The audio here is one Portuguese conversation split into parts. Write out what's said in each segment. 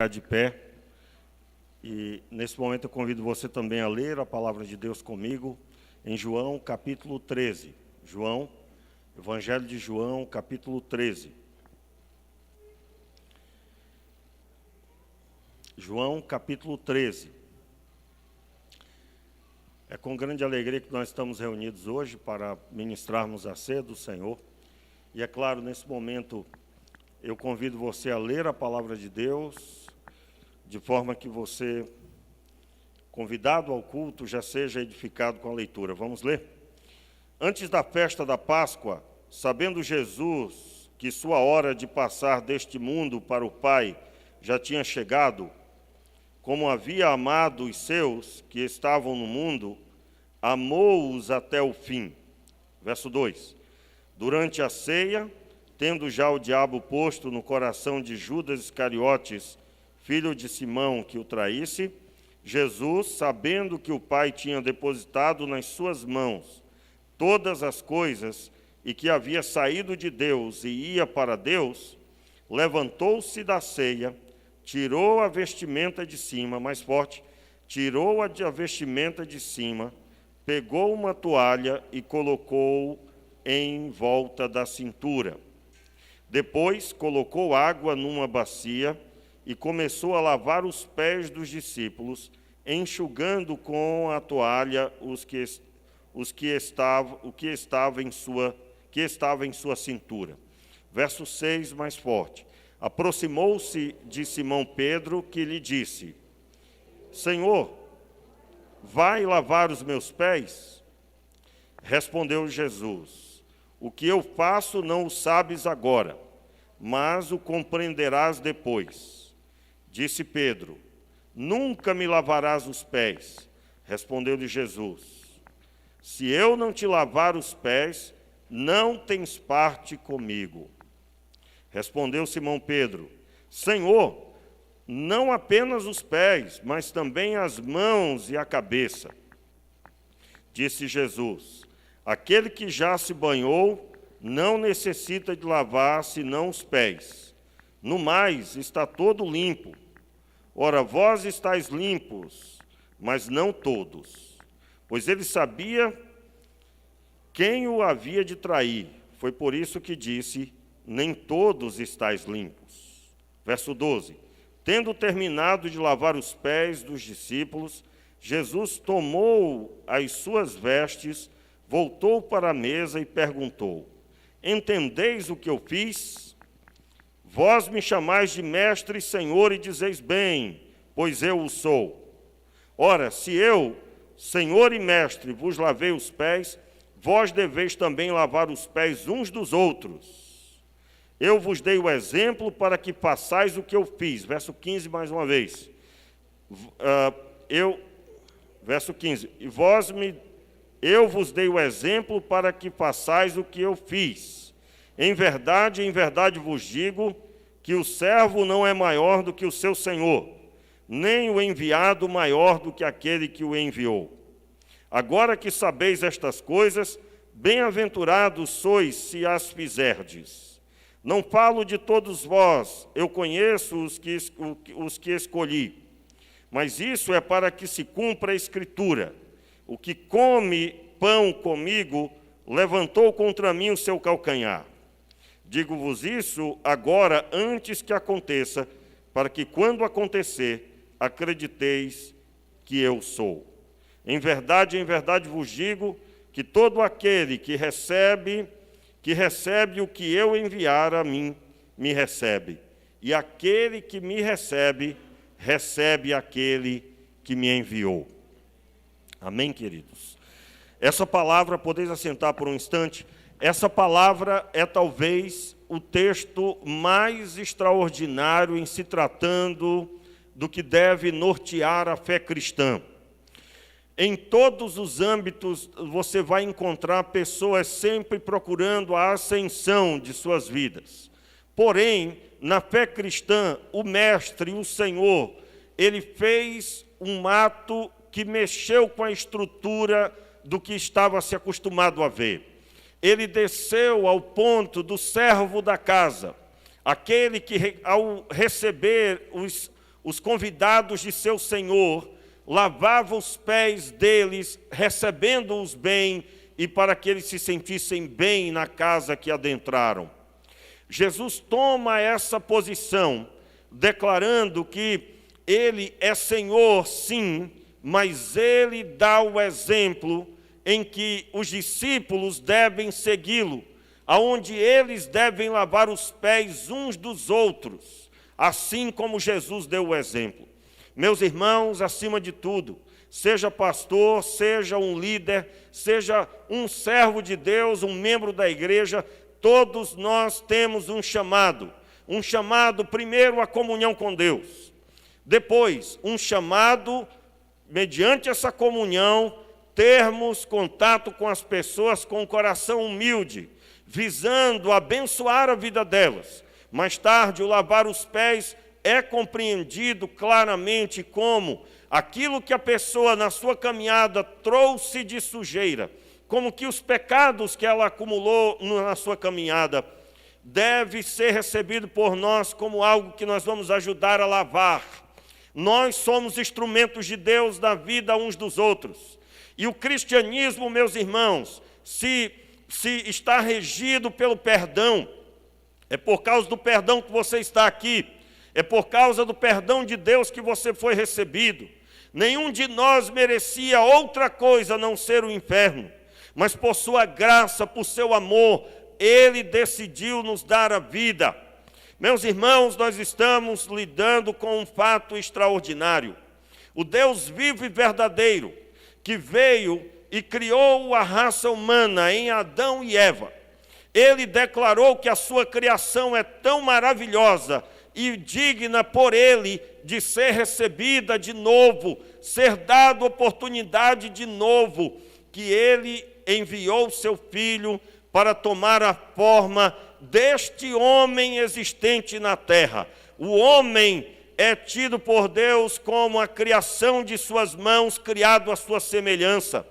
De pé, e nesse momento eu convido você também a ler a palavra de Deus comigo em João capítulo 13. Evangelho de João capítulo 13. João capítulo 13. É com grande alegria que nós estamos reunidos hoje para ministrarmos a ceia do Senhor. E é claro, nesse momento eu convido você a ler a palavra de Deus, de forma que você, convidado ao culto, já seja edificado com a leitura. Vamos ler? Antes da festa da Páscoa, sabendo Jesus que sua hora de passar deste mundo para o Pai já tinha chegado, como havia amado os seus que estavam no mundo, amou-os até o fim. Verso 2. Durante a ceia, tendo já o diabo posto no coração de Judas Iscariotes, filho de Simão, que o traísse, Jesus, sabendo que o Pai tinha depositado nas suas mãos todas as coisas e que havia saído de Deus e ia para Deus, levantou-se da ceia, tirou a vestimenta de cima, mais forte, tirou a vestimenta de cima, pegou uma toalha e colocou em volta da cintura. Depois colocou água numa bacia e começou a lavar os pés dos discípulos, enxugando com a toalha o que estava em sua cintura. Verso 6, mais forte. Aproximou-se de Simão Pedro, que lhe disse: Senhor, vai lavar os meus pés? Respondeu Jesus: O que eu faço não o sabes agora, mas o compreenderás depois. Disse Pedro: Nunca me lavarás os pés. Respondeu-lhe Jesus: Se eu não te lavar os pés, não tens parte comigo. Respondeu Simão Pedro: Senhor, não apenas os pés, mas também as mãos e a cabeça. Disse Jesus: Aquele que já se banhou não necessita de lavar senão os pés. No mais, está todo limpo. Ora, vós estáis limpos, mas não todos. Pois ele sabia quem o havia de trair. Foi por isso que disse: nem todos estáis limpos. Verso 12. Tendo terminado de lavar os pés dos discípulos, Jesus tomou as suas vestes, voltou para a mesa e perguntou: Entendeis o que eu fiz? Vós me chamais de mestre e senhor e dizeis bem, pois eu o sou. Ora, se eu, senhor e mestre, vos lavei os pés, vós deveis também lavar os pés uns dos outros. Eu vos dei o exemplo para que façais o que eu fiz. Verso 15, mais uma vez. Verso 15. Eu vos dei o exemplo para que façais o que eu fiz. Em verdade vos digo que o servo não é maior do que o seu senhor, nem o enviado maior do que aquele que o enviou. Agora que sabeis estas coisas, bem-aventurados sois se as fizerdes. Não falo de todos vós, eu conheço os que escolhi. Mas isso é para que se cumpra a Escritura. O que come pão comigo, levantou contra mim o seu calcanhar. Digo-vos isso agora, antes que aconteça, para que, quando acontecer, acrediteis que eu sou. Em verdade vos digo que todo aquele que recebe o que eu enviar a mim, me recebe. E aquele que me recebe, recebe aquele que me enviou. Amém, queridos? Essa palavra, podeis assentar por um instante, essa palavra é talvez o texto mais extraordinário em se tratando do que deve nortear a fé cristã. Em todos os âmbitos você vai encontrar pessoas sempre procurando a ascensão de suas vidas. Porém, na fé cristã, o Mestre, o Senhor, ele fez um ato que mexeu com a estrutura do que estava se acostumado a ver. Ele desceu ao ponto do servo da casa, aquele que, ao receber os convidados de seu senhor, lavava os pés deles, recebendo-os bem, e para que eles se sentissem bem na casa que adentraram. Jesus toma essa posição, declarando que ele é Senhor, sim, mas ele dá o exemplo em que os discípulos devem segui-lo, aonde eles devem lavar os pés uns dos outros, assim como Jesus deu o exemplo. Meus irmãos, acima de tudo, seja pastor, seja um líder, seja um servo de Deus, um membro da igreja, todos nós temos um chamado primeiro à comunhão com Deus, depois um chamado, mediante essa comunhão, termos contato com as pessoas com um coração humilde, visando abençoar a vida delas. Mais tarde, o lavar os pés é compreendido claramente como aquilo que a pessoa na sua caminhada trouxe de sujeira, como que os pecados que ela acumulou na sua caminhada, deve ser recebido por nós como algo que nós vamos ajudar a lavar. Nós somos instrumentos de Deus na vida uns dos outros. E o cristianismo, meus irmãos, se está regido pelo perdão, é por causa do perdão que você está aqui, é por causa do perdão de Deus que você foi recebido. Nenhum de nós merecia outra coisa a não ser o inferno, mas por sua graça, por seu amor, Ele decidiu nos dar a vida. Meus irmãos, nós estamos lidando com um fato extraordinário. O Deus vivo e verdadeiro, que veio e criou a raça humana em Adão e Eva, Ele declarou que a sua criação é tão maravilhosa e digna por Ele de ser recebida de novo, ser dada oportunidade de novo, que Ele enviou seu Filho para tomar a forma deste homem existente na terra. O homem é tido por Deus como a criação de suas mãos, criado à sua semelhança.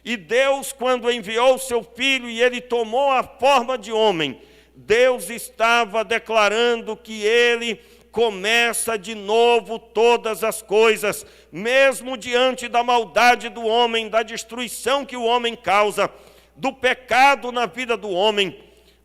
E Deus, quando enviou seu Filho e ele tomou a forma de homem, Deus estava declarando que ele começa de novo todas as coisas, mesmo diante da maldade do homem, da destruição que o homem causa, do pecado na vida do homem.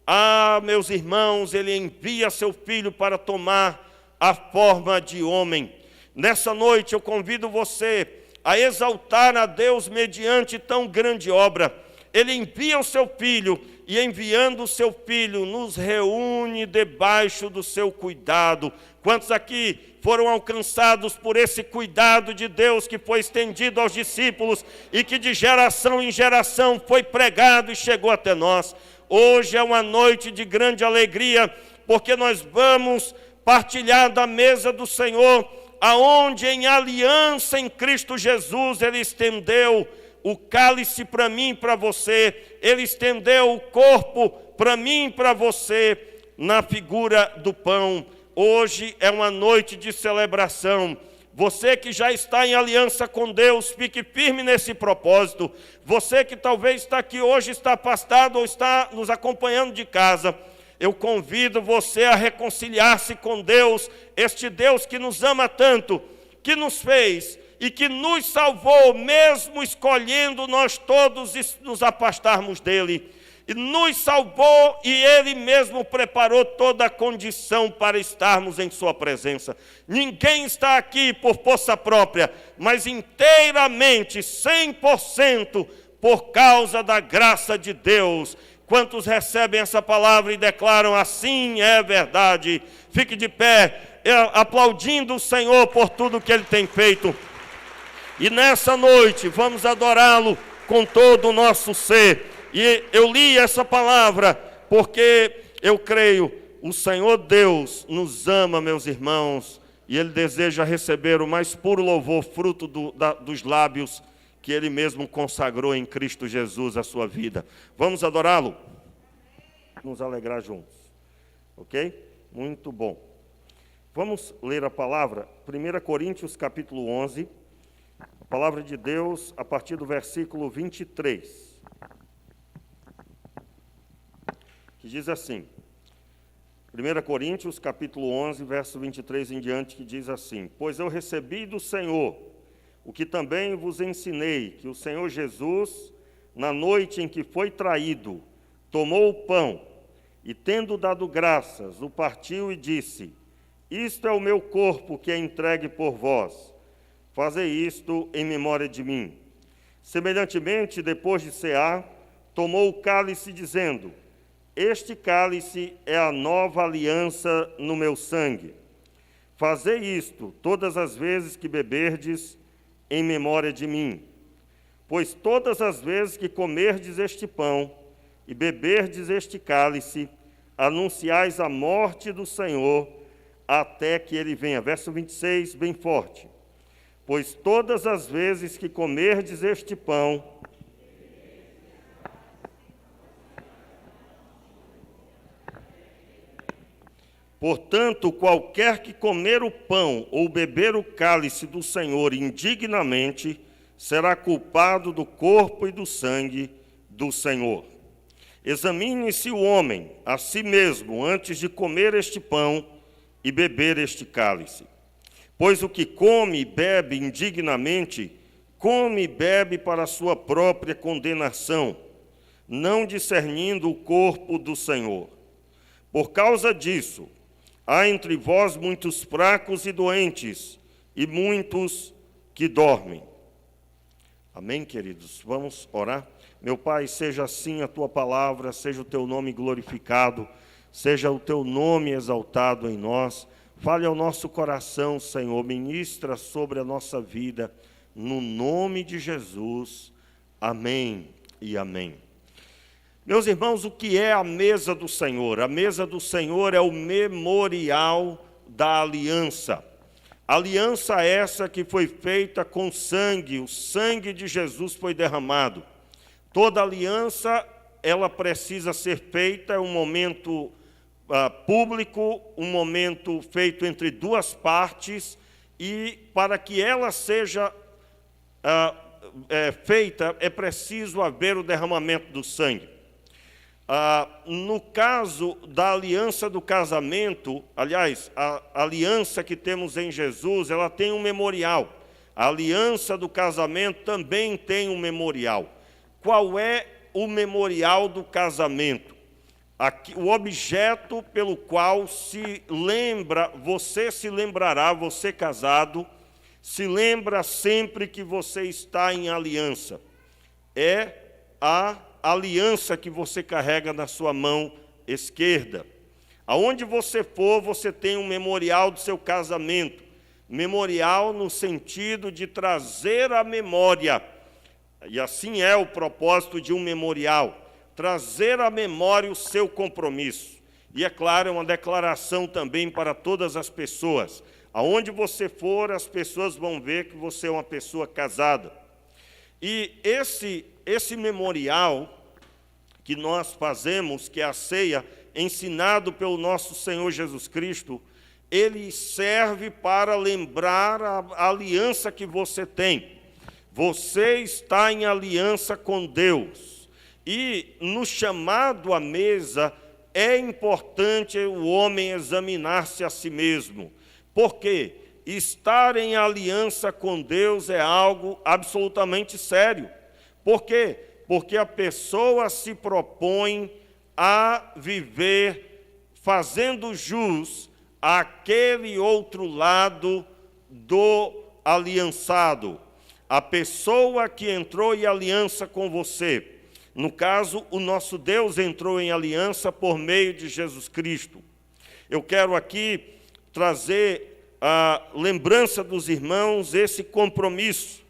Ah, meus irmãos, ele envia seu Filho para tomar a forma de homem. Nessa noite eu convido você a exaltar a Deus mediante tão grande obra. Ele envia o seu Filho, e enviando o seu Filho, nos reúne debaixo do seu cuidado. Quantos aqui foram alcançados por esse cuidado de Deus que foi estendido aos discípulos e que de geração em geração foi pregado e chegou até nós? Hoje é uma noite de grande alegria, porque nós vamos partilhar da mesa do Senhor, aonde em aliança em Cristo Jesus Ele estendeu o cálice para mim e para você, Ele estendeu o corpo para mim e para você, na figura do pão. Hoje é uma noite de celebração. Você que já está em aliança com Deus, fique firme nesse propósito. Você que talvez está aqui hoje, está afastado ou está nos acompanhando de casa, eu convido você a reconciliar-se com Deus, este Deus que nos ama tanto, que nos fez e que nos salvou, mesmo escolhendo nós todos nos afastarmos dele. E nos salvou, e Ele mesmo preparou toda a condição para estarmos em sua presença. Ninguém está aqui por força própria, mas inteiramente, 100%, por causa da graça de Deus. Quantos recebem essa palavra e declaram: assim é verdade? Fique de pé, aplaudindo o Senhor por tudo que Ele tem feito. E nessa noite vamos adorá-lo com todo o nosso ser. E eu li essa palavra porque eu creio, o Senhor Deus nos ama, meus irmãos, e Ele deseja receber o mais puro louvor, fruto dos lábios que Ele mesmo consagrou em Cristo Jesus a sua vida. Vamos adorá-lo? Nos alegrar juntos, ok? Muito bom. Vamos ler a palavra, 1 Coríntios capítulo 11, a palavra de Deus, a partir do versículo 23. Que diz assim: 1 Coríntios, capítulo 11, verso 23 em diante, que diz assim: Pois eu recebi do Senhor o que também vos ensinei, que o Senhor Jesus, na noite em que foi traído, tomou o pão e, tendo dado graças, o partiu e disse: Isto é o meu corpo que é entregue por vós. Fazei isto em memória de mim. Semelhantemente, depois de cear, tomou o cálice, dizendo: Este cálice é a nova aliança no meu sangue. Fazei isto todas as vezes que beberdes, em memória de mim. Pois todas as vezes que comerdes este pão e beberdes este cálice, anunciais a morte do Senhor até que ele venha. Verso 26, bem forte. Pois todas as vezes que comerdes este pão Portanto, qualquer que comer o pão ou beber o cálice do Senhor indignamente, será culpado do corpo e do sangue do Senhor. Examine-se o homem a si mesmo antes de comer este pão e beber este cálice. Pois o que come e bebe indignamente, come e bebe para a sua própria condenação, não discernindo o corpo do Senhor. Por causa disso, há entre vós muitos fracos e doentes, e muitos que dormem. Amém, queridos? Vamos orar? Meu Pai, seja assim a Tua palavra, seja o Teu nome glorificado, seja o Teu nome exaltado em nós. Fale ao nosso coração, Senhor, ministra sobre a nossa vida, no nome de Jesus. Amém e amém. Meus irmãos, o que é a mesa do Senhor? A mesa do Senhor é o memorial da aliança. Aliança essa que foi feita com sangue, o sangue de Jesus foi derramado. Toda aliança, ela precisa ser feita, é um momento público, um momento feito entre duas partes, e para que ela seja feita, é preciso haver o derramamento do sangue. No caso da aliança do casamento, aliás, a aliança que temos em Jesus, ela tem um memorial. A aliança do casamento também tem um memorial. Qual é o memorial do casamento? O objeto pelo qual se lembra, você se lembrará, você casado, se lembra sempre que você está em aliança. É a aliança que você carrega na sua mão esquerda. Aonde você for, você tem um memorial do seu casamento. Memorial no sentido de trazer à memória, e assim é o propósito de um memorial, trazer à memória o seu compromisso. E é claro, é uma declaração também para todas as pessoas. Aonde você for, as pessoas vão ver que você é uma pessoa casada. E esse memorial que nós fazemos, que é a ceia, ensinado pelo nosso Senhor Jesus Cristo, ele serve para lembrar a aliança que você tem. Você está em aliança com Deus. E no chamado à mesa, é importante o homem examinar-se a si mesmo. Por quê? Estar em aliança com Deus é algo absolutamente sério. Por quê? Porque a pessoa se propõe a viver fazendo jus àquele outro lado do aliançado. A pessoa que entrou em aliança com você. No caso, o nosso Deus entrou em aliança por meio de Jesus Cristo. Eu quero aqui trazer a lembrança dos irmãos esse compromisso.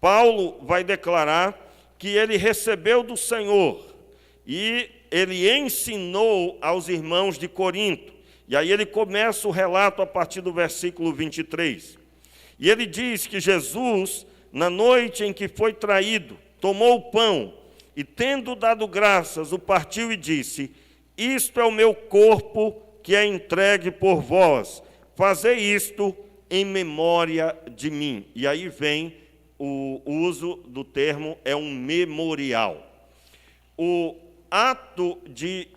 Paulo vai declarar que ele recebeu do Senhor e ele ensinou aos irmãos de Corinto. E aí ele começa o relato a partir do versículo 23. E ele diz que Jesus, na noite em que foi traído, tomou o pão e, tendo dado graças, o partiu e disse: Isto é o meu corpo que é entregue por vós. Fazei isto em memória de mim. E aí vem o uso do termo, é um memorial. O ato de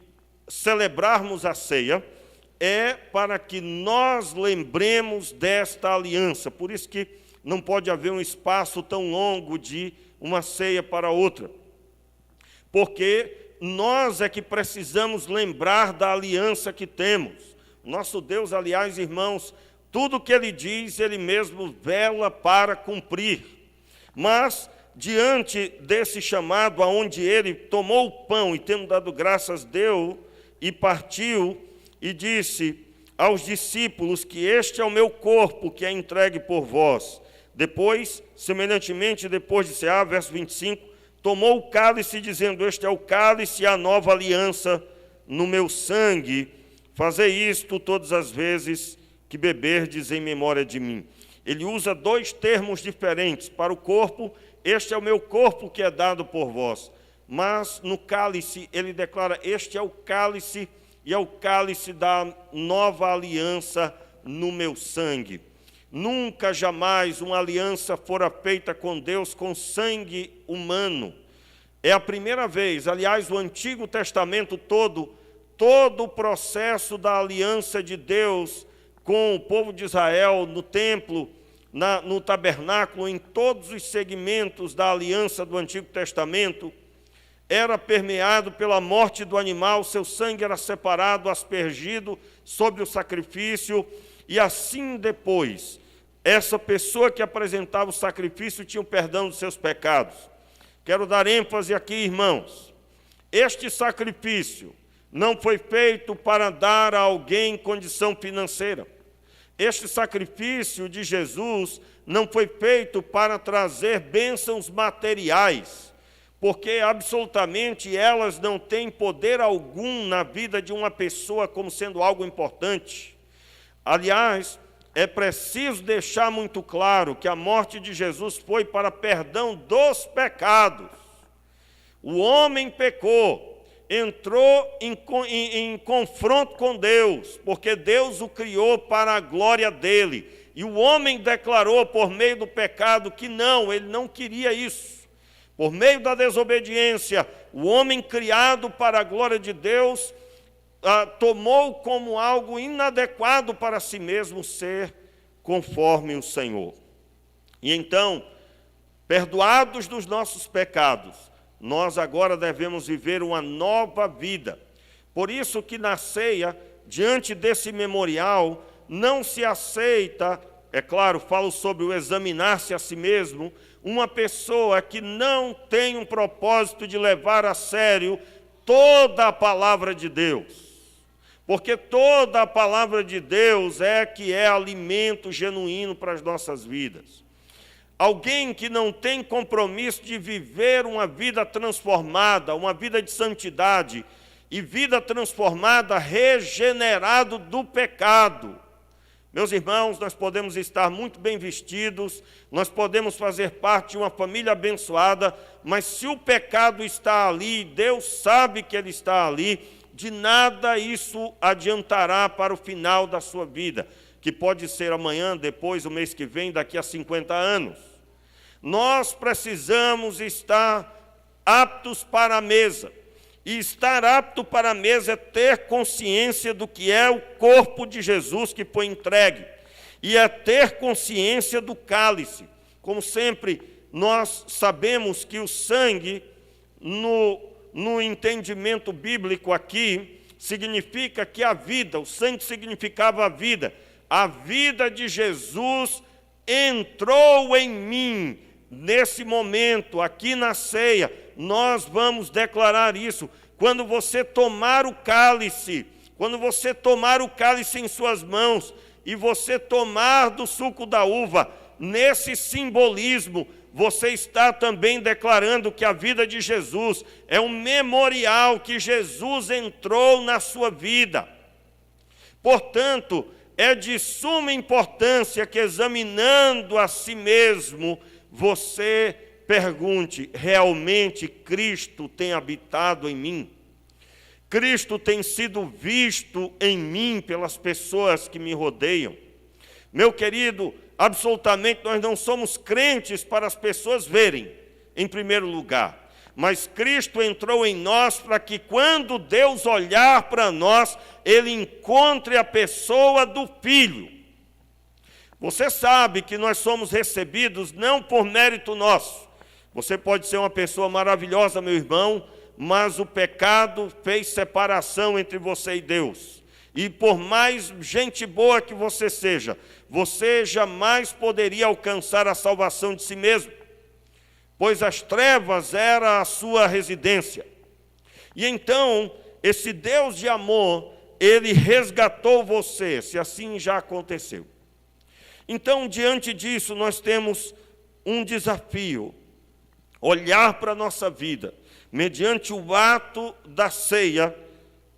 celebrarmos a ceia é para que nós lembremos desta aliança. Por isso que não pode haver um espaço tão longo de uma ceia para outra. Porque nós é que precisamos lembrar da aliança que temos. Nosso Deus, aliás, irmãos, tudo que Ele diz, Ele mesmo vela para cumprir. Mas, diante desse chamado, aonde Ele tomou o pão e, tendo dado graças, deu e partiu, e disse aos discípulos que este é o meu corpo que é entregue por vós. Depois, semelhantemente, depois de cear, verso 25, tomou o cálice, dizendo, este é o cálice, a nova aliança no meu sangue. Fazei isto todas as vezes que beberdes em memória de mim. Ele usa dois termos diferentes. Para o corpo, este é o meu corpo que é dado por vós. Mas no cálice, ele declara, este é o cálice, e é o cálice da nova aliança no meu sangue. Nunca, jamais, uma aliança fora feita com Deus com sangue humano. É a primeira vez, aliás, o Antigo Testamento todo o processo da aliança de Deus com o povo de Israel, no templo, no tabernáculo, em todos os segmentos da aliança do Antigo Testamento, era permeado pela morte do animal, seu sangue era separado, aspergido sobre o sacrifício, e assim depois, essa pessoa que apresentava o sacrifício tinha o perdão dos seus pecados. Quero dar ênfase aqui, irmãos, este sacrifício não foi feito para dar a alguém condição financeira. Este sacrifício de Jesus não foi feito para trazer bênçãos materiais, porque absolutamente elas não têm poder algum na vida de uma pessoa como sendo algo importante. Aliás, é preciso deixar muito claro que a morte de Jesus foi para perdão dos pecados. O homem pecou, entrou em confronto com Deus, porque Deus o criou para a glória dele. E o homem declarou por meio do pecado que não, ele não queria isso. Por meio da desobediência, o homem criado para a glória de Deus tomou como algo inadequado para si mesmo ser conforme o Senhor. E então, perdoados dos nossos pecados, nós agora devemos viver uma nova vida. Por isso que na ceia, diante desse memorial, não se aceita, é claro, falo sobre o examinar-se a si mesmo, uma pessoa que não tem um propósito de levar a sério toda a palavra de Deus. Porque toda a palavra de Deus é que é alimento genuíno para as nossas vidas. Alguém que não tem compromisso de viver uma vida transformada, uma vida de santidade, e vida transformada, regenerado do pecado. Meus irmãos, nós podemos estar muito bem vestidos, nós podemos fazer parte de uma família abençoada, mas se o pecado está ali, Deus sabe que ele está ali, de nada isso adiantará para o final da sua vida, que pode ser amanhã, depois, o mês que vem, daqui a 50 anos. Nós precisamos estar aptos para a mesa. E estar apto para a mesa é ter consciência do que é o corpo de Jesus que foi entregue. E é ter consciência do cálice. Como sempre, nós sabemos que o sangue, no entendimento bíblico aqui, significa que a vida, o sangue significava a vida. A vida de Jesus entrou em mim. Nesse momento, aqui na ceia, nós vamos declarar isso. Quando você tomar o cálice em suas mãos e você tomar do suco da uva, nesse simbolismo, você está também declarando que a vida de Jesus é um memorial que Jesus entrou na sua vida. Portanto, é de suma importância que, examinando a si mesmo, você pergunte, realmente Cristo tem habitado em mim? Cristo tem sido visto em mim pelas pessoas que me rodeiam? Meu querido, absolutamente nós não somos crentes para as pessoas verem, em primeiro lugar. mas Cristo entrou em nós para que quando Deus olhar para nós, Ele encontre a pessoa do Filho. Você sabe que nós somos recebidos não por mérito nosso. Você pode ser uma pessoa maravilhosa, meu irmão, mas o pecado fez separação entre você e Deus. E por mais gente boa que você jamais poderia alcançar a salvação de si mesmo, pois as trevas era a sua residência. E então, esse Deus de amor, Ele resgatou você, se assim já aconteceu. Então, diante disso, nós temos um desafio: olhar para a nossa vida, mediante o ato da ceia,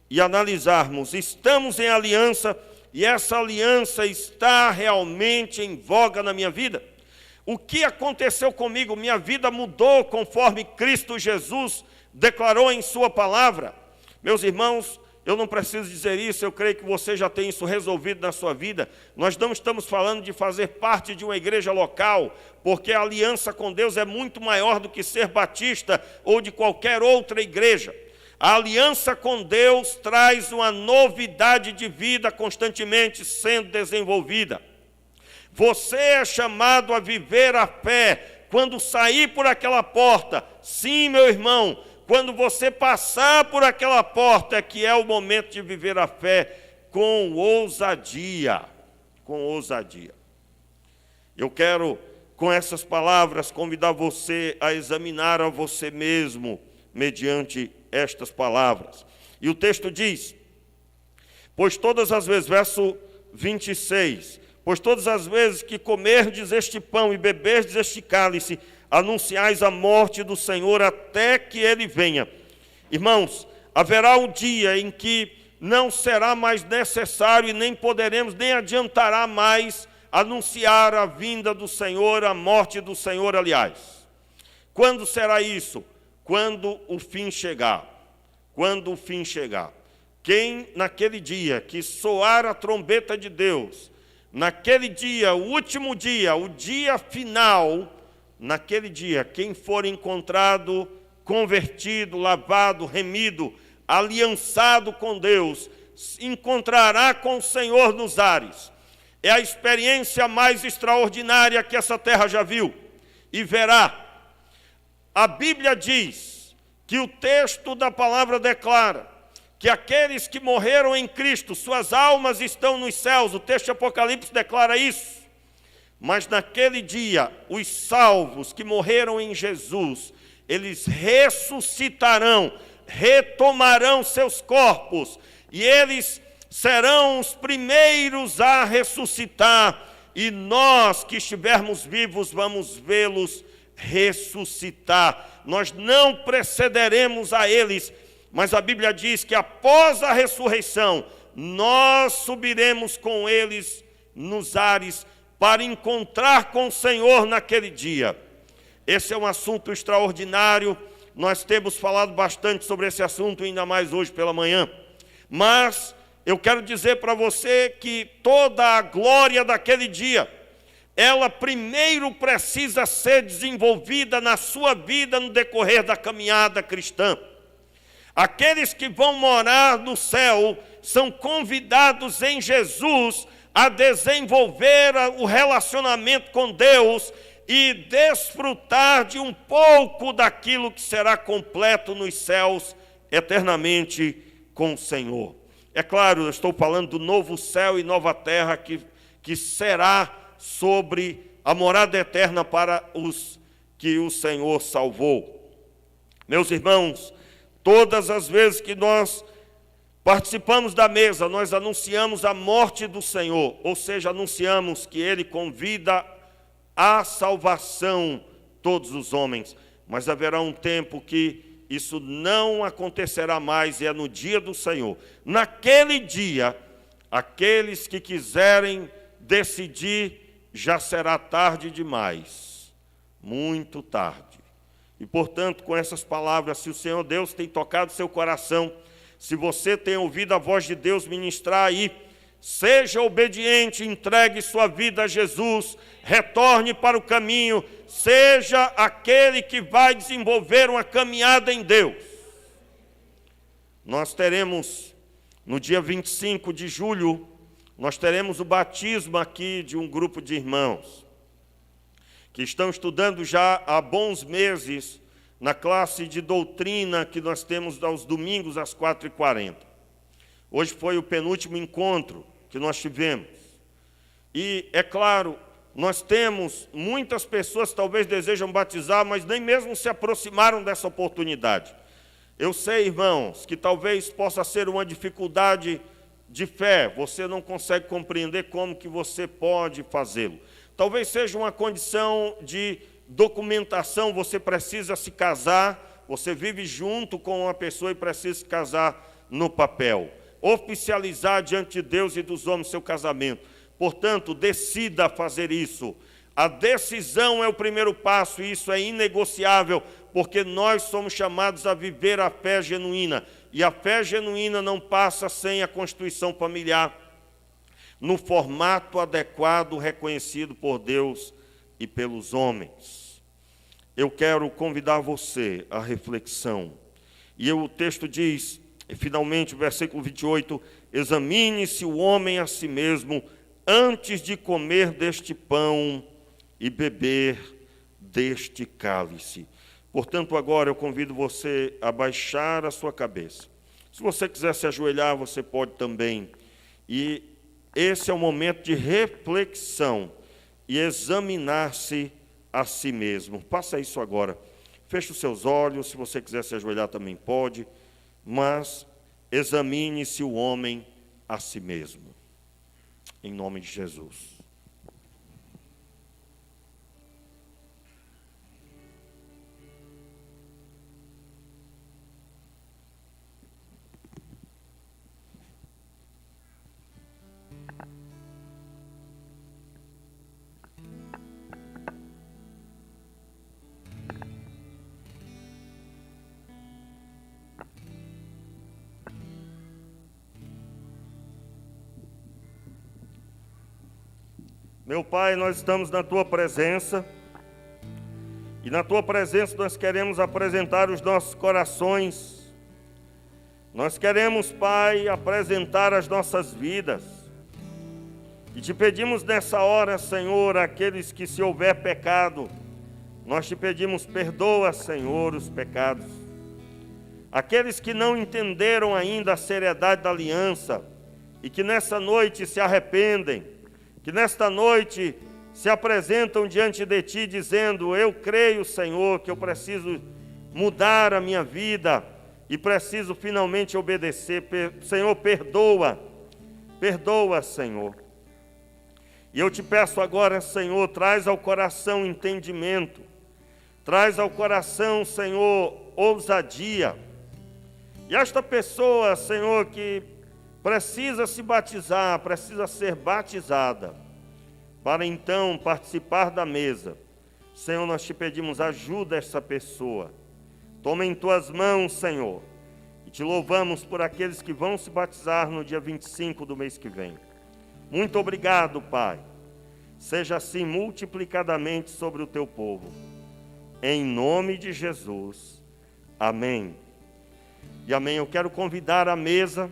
e analisarmos, estamos em aliança, e essa aliança está realmente em voga na minha vida? O que aconteceu comigo? Minha vida mudou conforme Cristo Jesus declarou em sua palavra? Meus irmãos, eu não preciso dizer isso, eu creio que você já tem isso resolvido na sua vida. Nós não estamos falando de fazer parte de uma igreja local, porque a aliança com Deus é muito maior do que ser batista ou de qualquer outra igreja. A aliança com Deus traz uma novidade de vida constantemente sendo desenvolvida. Você é chamado a viver a fé quando sair por aquela porta. Sim, meu irmão, quando você passar por aquela porta, que é o momento de viver a fé com ousadia. Com ousadia. Eu quero, com essas palavras, convidar você a examinar a você mesmo, mediante estas palavras. E o texto diz, pois todas as vezes, verso 26, pois todas as vezes que comerdes este pão e beberdes este cálice, anunciais a morte do Senhor até que Ele venha. Irmãos, haverá um dia em que não será mais necessário e nem poderemos, nem adiantará mais anunciar a vinda do Senhor, a morte do Senhor, aliás. Quando será isso? Quando o fim chegar. Quando o fim chegar. Quem naquele dia que soar a trombeta de Deus, naquele dia, o último dia, o dia final, naquele dia, quem for encontrado, convertido, lavado, remido, aliançado com Deus, encontrará com o Senhor nos ares. É a experiência mais extraordinária que essa terra já viu e verá. A Bíblia diz que o texto da palavra declara que aqueles que morreram em Cristo, suas almas estão nos céus. O texto de Apocalipse declara isso. Mas naquele dia, os salvos que morreram em Jesus, eles ressuscitarão, retomarão seus corpos, e eles serão os primeiros a ressuscitar, e nós que estivermos vivos vamos vê-los ressuscitar. Nós não precederemos a eles, mas a Bíblia diz que após a ressurreição, nós subiremos com eles nos ares para encontrar com o Senhor naquele dia. Esse é um assunto extraordinário, nós temos falado bastante sobre esse assunto, ainda mais hoje pela manhã. Mas eu quero dizer para você que toda a glória daquele dia, ela primeiro precisa ser desenvolvida na sua vida no decorrer da caminhada cristã. Aqueles que vão morar no céu são convidados em Jesus a desenvolver o relacionamento com Deus e desfrutar de um pouco daquilo que será completo nos céus eternamente com o Senhor. É claro, eu estou falando do novo céu e nova terra que será sobre a morada eterna para os que o Senhor salvou. Meus irmãos, todas as vezes que nós participamos da mesa, nós anunciamos a morte do Senhor, ou seja, anunciamos que Ele convida à salvação todos os homens. Mas haverá um tempo que isso não acontecerá mais, e é no dia do Senhor. Naquele dia, aqueles que quiserem decidir, já será tarde demais, muito tarde. E, portanto, com essas palavras, se o Senhor Deus tem tocado seu coração, se você tem ouvido a voz de Deus ministrar aí, seja obediente, entregue sua vida a Jesus, retorne para o caminho, seja aquele que vai desenvolver uma caminhada em Deus. Nós teremos, no dia 25 de julho, nós teremos o batismo aqui de um grupo de irmãos, que estão estudando já há bons meses na classe de doutrina que nós temos aos domingos às 4h40. Hoje foi o penúltimo encontro que nós tivemos. E, é claro, nós temos muitas pessoas que talvez desejam batizar, mas nem mesmo se aproximaram dessa oportunidade. Eu sei, irmãos, que talvez possa ser uma dificuldade de fé, você não consegue compreender como que você pode fazê-lo. Talvez seja uma condição de documentação, você precisa se casar, você vive junto com uma pessoa e precisa se casar no papel. Oficializar diante de Deus e dos homens seu casamento. Portanto, decida fazer isso. A decisão é o primeiro passo, e isso é inegociável, porque nós somos chamados a viver a fé genuína. E a fé genuína não passa sem a constituição familiar, no formato adequado, reconhecido por Deus e pelos homens. Eu quero convidar você à reflexão. E o texto diz, finalmente, versículo 28, examine-se o homem a si mesmo antes de comer deste pão e beber deste cálice. Portanto, agora eu convido você a baixar a sua cabeça. Se você quiser se ajoelhar, você pode também. E esse é o momento de reflexão e examinar-se a si mesmo. Faça isso agora. Feche os seus olhos, se você quiser se ajoelhar também pode, mas examine-se o homem a si mesmo. Em nome de Jesus. Meu Pai, nós estamos na Tua presença, e na Tua presença nós queremos apresentar os nossos corações. Nós queremos, Pai, apresentar as nossas vidas. E te pedimos nessa hora, Senhor, aqueles que se houver pecado, nós te pedimos, perdoa, Senhor, os pecados. Aqueles que não entenderam ainda a seriedade da aliança, e que nessa noite se arrependem, que nesta noite se apresentam diante de Ti dizendo, eu creio, Senhor, que eu preciso mudar a minha vida e preciso finalmente obedecer. Senhor, perdoa, Senhor. E eu te peço agora, Senhor, traz ao coração entendimento, traz ao coração, Senhor, ousadia. E esta pessoa, Senhor, que precisa se batizar, precisa ser batizada, para então participar da mesa. Senhor, nós te pedimos, ajuda essa pessoa. Toma em tuas mãos, Senhor, e te louvamos por aqueles que vão se batizar no dia 25 do mês que vem. Muito obrigado, Pai. Seja assim multiplicadamente sobre o teu povo. Em nome de Jesus. Amém. E amém. Eu quero convidar à mesa